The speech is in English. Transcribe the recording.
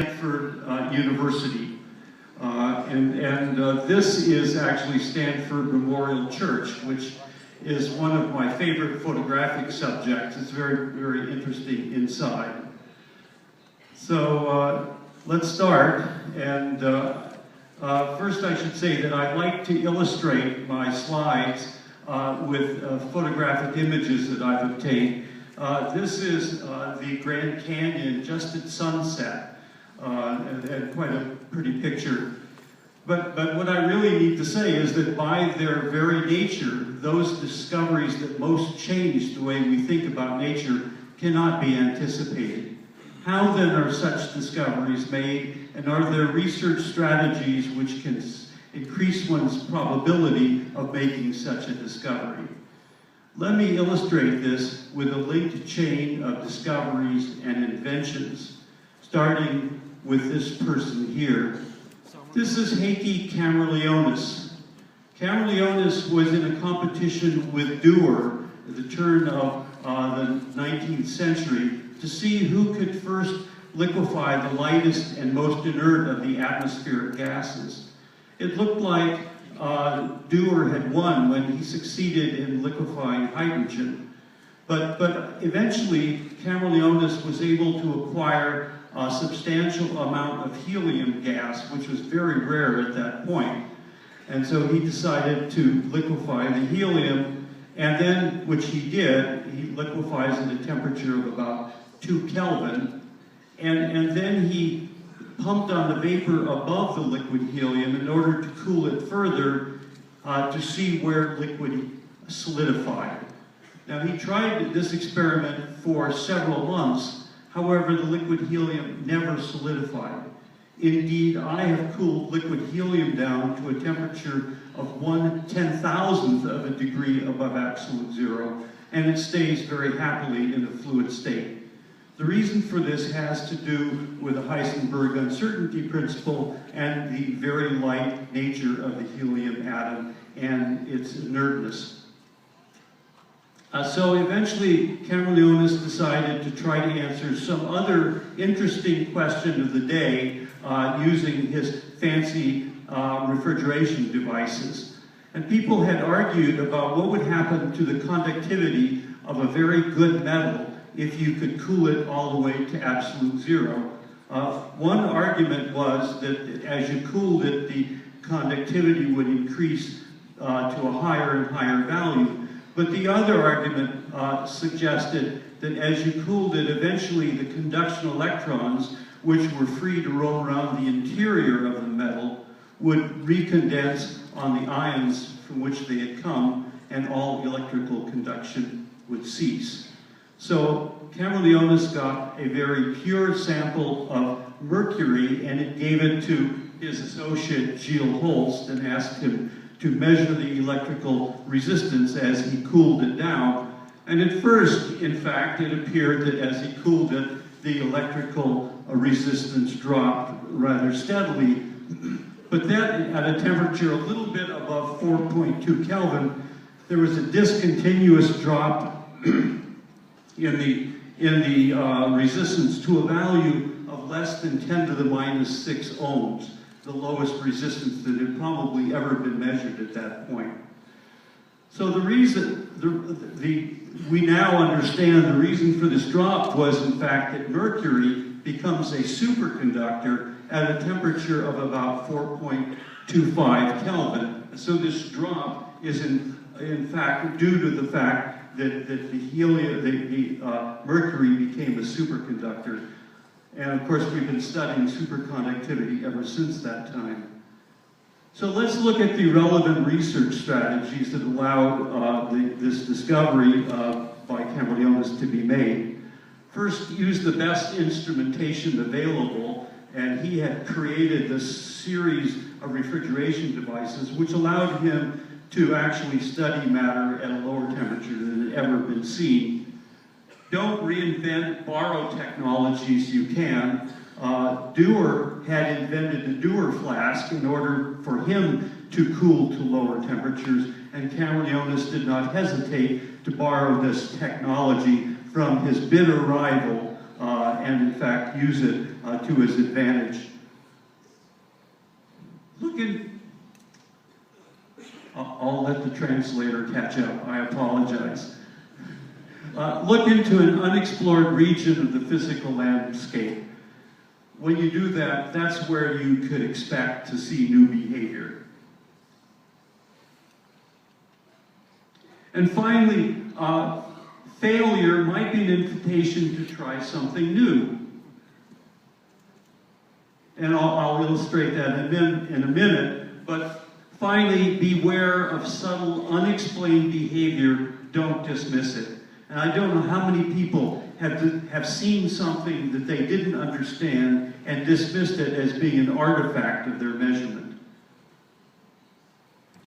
Stanford University. This is actually Stanford Memorial Church, which is one of my favorite photographic subjects. It's very, very interesting inside. So let's start. And first I should say that I like to illustrate my slides with photographic images that I've obtained. This is the Grand Canyon just at sunset, and quite a pretty picture. But what I really need to say is that by their very nature, those discoveries that most change the way we think about nature cannot be anticipated. How then are such discoveries made, and are there research strategies which can increase one's probability of making such a discovery? Let me illustrate this with a linked chain of discoveries and inventions, starting with this person here. This is Heikki Camerlionis. Camerlionis was in a competition with Dewar at the turn of the 19th century to see who could first liquefy the lightest and most inert of the atmospheric gases. It looked like Dewar had won when he succeeded in liquefying hydrogen. But eventually, Camerlionis was able to acquire a substantial amount of helium gas, which was very rare at that point. And so he decided to liquefy the helium, and then, which he did, he liquefies at a temperature of about 2 Kelvin, and then he pumped on the vapor above the liquid helium in order to cool it further to see where liquid solidified. Now, he tried this experiment for several months. However, the liquid helium never solidified. Indeed, I have cooled liquid helium down to a temperature of 1/10,000th of a degree above absolute zero, and it stays very happily in a fluid state. The reason for this has to do with the Heisenberg uncertainty principle and the very light nature of the helium atom and its inertness. So eventually, Camerlionis decided to try to answer some other interesting question of the day using his fancy refrigeration devices. And people had argued about what would happen to the conductivity of a very good metal if you could cool it all the way to absolute zero. One argument was that as you cooled it, the conductivity would increase to a higher and higher value. But the other argument suggested that as you cooled it, eventually the conduction electrons, which were free to roam around the interior of the metal, would recondense on the ions from which they had come, and all electrical conduction would cease. So Camerlionis got a very pure sample of mercury, and it gave it to his associate Gilles Holst and asked him to measure the electrical resistance as he cooled it down. And at first, in fact, it appeared that as he cooled it, the electrical resistance dropped rather steadily. But then, at a temperature a little bit above 4.2 Kelvin, there was a discontinuous drop in the resistance to a value of less than 10 to the minus 6 ohms. The lowest resistance that had probably ever been measured at that point. So the reason, we now understand the reason for this drop was in fact that mercury becomes a superconductor at a temperature of about 4.25 Kelvin. So this drop is in fact due to the fact that mercury became a superconductor. And of course, we've been studying superconductivity ever since that time. So let's look at the relevant research strategies that allowed this discovery by Camerlionis to be made. First, use the best instrumentation available, and he had created this series of refrigeration devices which allowed him to actually study matter at a lower temperature than had ever been seen. Don't reinvent, borrow technologies you can. Dewar had invented the Dewar flask in order for him to cool to lower temperatures, and Camerlionis did not hesitate to borrow this technology from his bitter rival and in fact use it to his advantage. I'll let the translator catch up. I apologize. Look into an unexplored region of the physical landscape. When you do that, that's where you could expect to see new behavior. And finally, failure might be an invitation to try something new. And I'll illustrate that in a minute, but finally, beware of subtle, unexplained behavior. Don't dismiss it. And I don't know how many people have seen something that they didn't understand and dismissed it as being an artifact of their measurement.